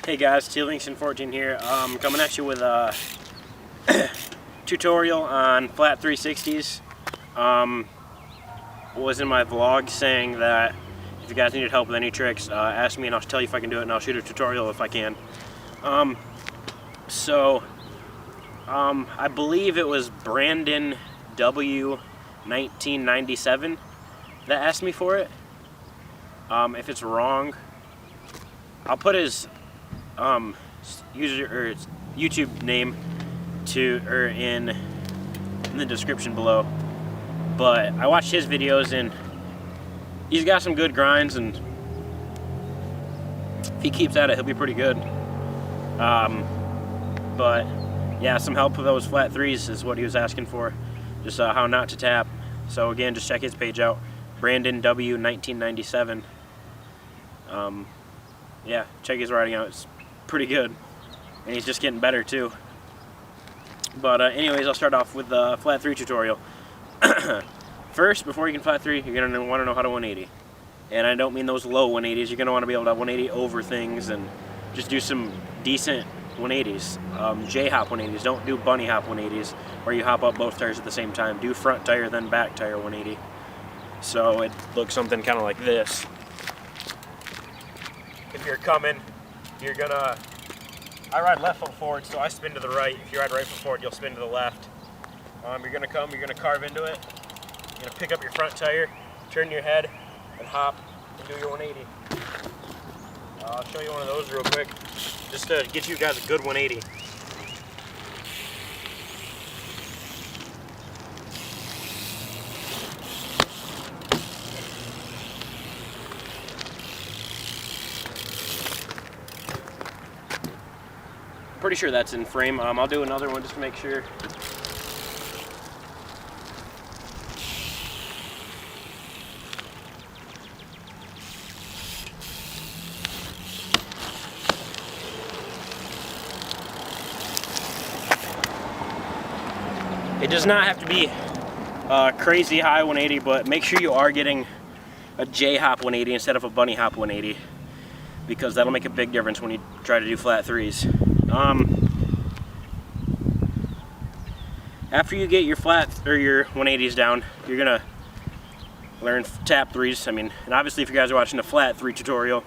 Hey guys, TLinkston14 here. Coming at you with a tutorial on flat 360s. Was in my vlog saying that if you guys needed help with any tricks, ask me and I'll tell you if I can do it, and I'll shoot a tutorial if I can. I believe it was Brandon W 1997 that asked me for it. If it's wrong, I'll put his user or his YouTube name in the description below. But I watched his videos and he's got some good grinds, and if he keeps at it, he'll be pretty good. But yeah, some help with those flat threes is what he was asking for. Just how not to tap. So again, just check his page out, Brandon W 1997. Yeah, check his writing out. It's pretty good, and he's just getting better too. But anyways, I'll start off with the flat 3 tutorial. First, before you can flat 3, you're going to want to know how to 180. And I don't mean those low 180s. You're going to want to be able to 180 over things and just do some decent 180s. J-hop 180s. Don't do bunny hop 180s where you hop up both tires at the same time. Do front tire then back tire 180. So it looks something kind of like this. If you're coming, you're gonna, I ride left foot forward, so I spin to the right. If you ride right foot forward, you'll spin to the left. You're gonna come, you're gonna carve into it. You're gonna pick up your front tire, turn your head, and hop, and do your 180. I'll show you one of those real quick, just to get you guys a good 180. Pretty sure that's in frame. I'll do another one just to make sure. It does not have to be crazy high 180, but make sure you are getting a J-hop 180 instead of a bunny hop 180, because that'll make a big difference when you try to do flat threes. After you get your flat or your 180s down, you're gonna learn tap threes. And obviously if you guys are watching a flat 3 tutorial,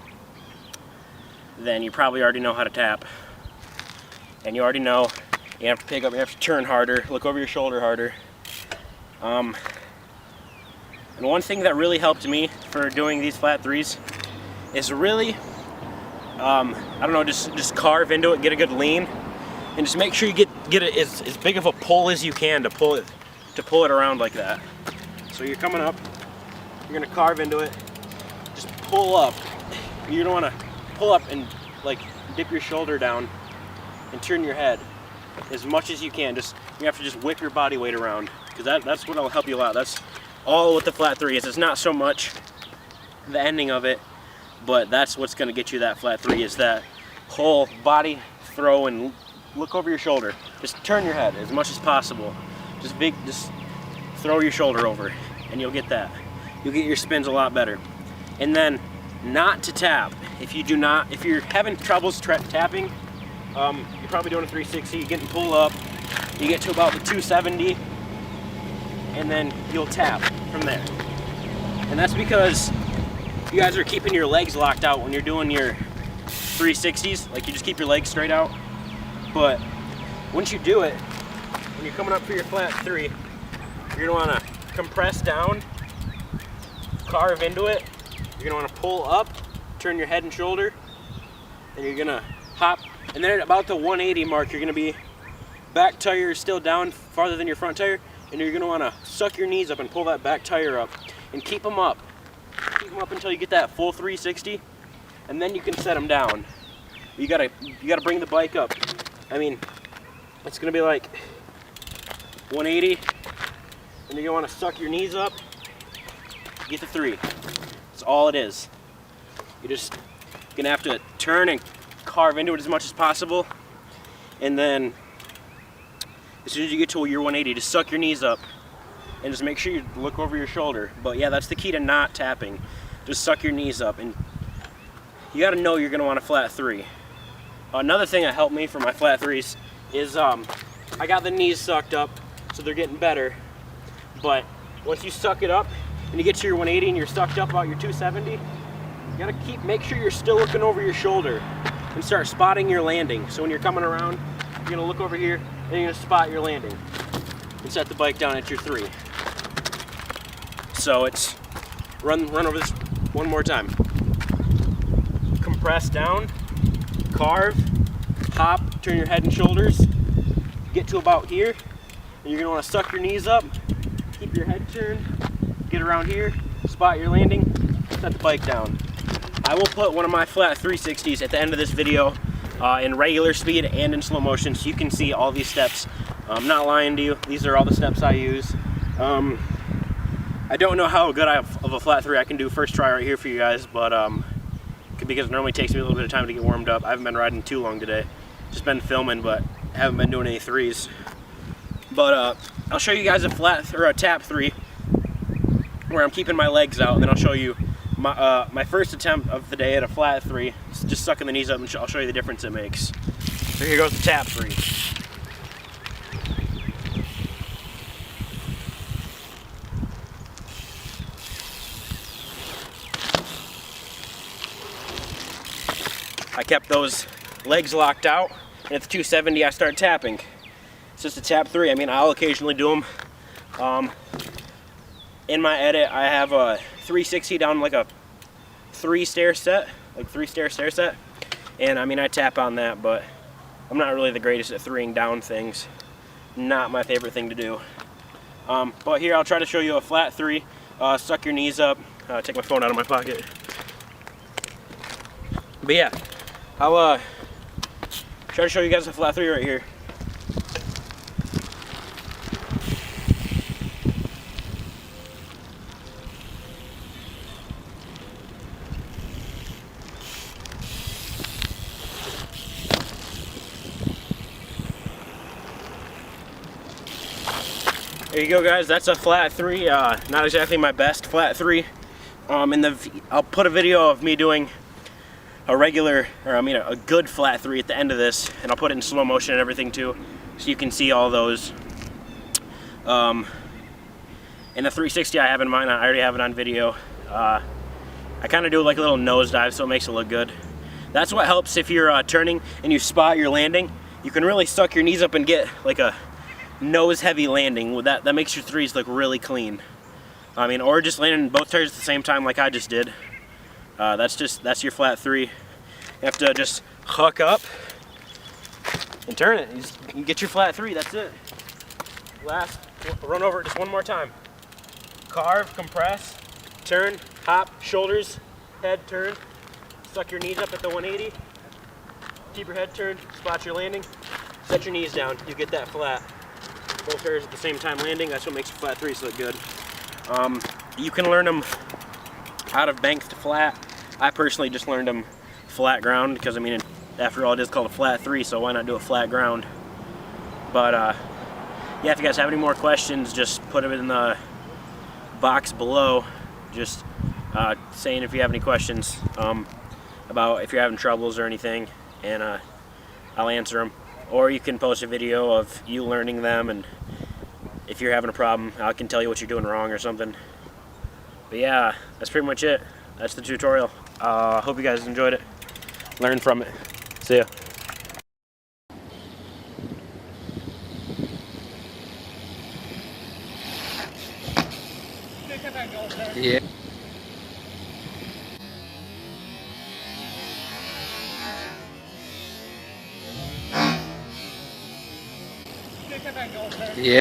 then you probably already know how to tap. And you already know you have to pick up, you have to turn harder, look over your shoulder harder. And one thing that really helped me for doing these flat threes is really, I don't know, just carve into it, get a good lean, and just make sure you get it as big of a pull as you can to pull it around like that. So you're coming up, you're gonna carve into it, just pull up. You don't want to pull up and like dip your shoulder down and turn your head as much as you can. You have to just whip your body weight around, because that's what will help you out. That's all what the flat 3 is. It's not so much the ending of it, but that's what's going to get you that flat 3, is that whole body throw and look over your shoulder. Just turn your head as much as possible. Just throw your shoulder over, and you'll get that. You'll get your spins a lot better. And then not to tap. If you're having troubles tapping, you're probably doing a 360, you're getting pull up, you get to about the 270, and then you'll tap from there. And that's because you guys are keeping your legs locked out when you're doing your 360s, like you just keep your legs straight out. But once you do it, when you're coming up for your flat 3, you're gonna wanna compress down, carve into it, you're gonna wanna pull up, turn your head and shoulder, and you're gonna hop. And then at about the 180 mark, you're gonna be back tire still down farther than your front tire, and you're gonna wanna suck your knees up and pull that back tire up and keep them up. Keep them up until you get that full 360, and then you can set them down. You gotta bring the bike up. It's gonna be like 180, and you're gonna wanna suck your knees up, get the 3. That's all it is. You're just gonna have to turn and carve into it as much as possible, and then as soon as you get to your 180, just suck your knees up and just make sure you look over your shoulder. But yeah, that's the key to not tapping. Just suck your knees up, and you got to know you're going to want a flat 3. Another thing that helped me for my flat threes is I got the knees sucked up, so they're getting better. But once you suck it up and you get to your 180 and you're sucked up about your 270, you gotta make sure you're still looking over your shoulder and start spotting your landing. So when you're coming around, you're gonna look over here and you're gonna spot your landing and set the bike down at your 3. So it's run over this one more time. Compress down, carve, hop, turn your head and shoulders, get to about here, and you're gonna wanna suck your knees up, keep your head turned, get around here, spot your landing, set the bike down. I will put one of my flat 360s at the end of this video in regular speed and in slow motion so you can see all these steps. I'm not lying to you, these are all the steps I use. I don't know how good of a flat 3 I can do first try right here for you guys, but because it normally takes me a little bit of time to get warmed up. I haven't been riding too long today, just been filming, but haven't been doing any 3s. But I'll show you guys a flat or a tap 3 where I'm keeping my legs out, and then I'll show you my first attempt of the day at a flat 3. It's just sucking the knees up, and I'll show you the difference it makes. So here goes the tap 3. I kept those legs locked out, and at the 270 I start tapping. It's just a tap 3. I mean, I'll occasionally do them. In my edit, I have a 360 down like a 3-stair set, like 3-stair stair set. And I mean, I tap on that, but I'm not really the greatest at 3ing down things. Not my favorite thing to do. But here, I'll try to show you a flat 3. Suck your knees up. Take my phone out of my pocket. But yeah, I'll try to show you guys a flat 3 right here. There you go, guys. That's a flat 3. Not exactly my best flat 3. I'll put a video of me doing a regular, or I mean a good flat 3 at the end of this, and I'll put it in slow motion and everything too, so you can see all those. And the 360 I have in mind, I already have it on video. I kind of do like a little nosedive, so it makes it look good. That's what helps if you're turning and you spot your landing. You can really suck your knees up and get like a nose heavy landing. With that makes your 3s look really clean. I mean, or just landing both tires at the same time like I just did. That's your flat 3. You have to just hook up and turn it. You get your flat 3, that's it. Last, run over it just one more time. Carve, compress, turn, hop, shoulders, head turn, suck your knees up at the 180, keep your head turned, spot your landing, set your knees down, you get that flat. Both tires at the same time landing, that's what makes your flat 3s look good. You can learn them out of banks to flat. I personally just learned them flat ground because, I mean, after all, it is called a flat 3, so why not do a flat ground? But yeah, if you guys have any more questions, just put them in the box below. Just saying if you have any questions about if you're having troubles or anything, and I'll answer them. Or you can post a video of you learning them, and if you're having a problem, I can tell you what you're doing wrong or something. But yeah, that's pretty much it. That's the tutorial. Hope you guys enjoyed it. Learn from it. See ya. Yeah. Yeah.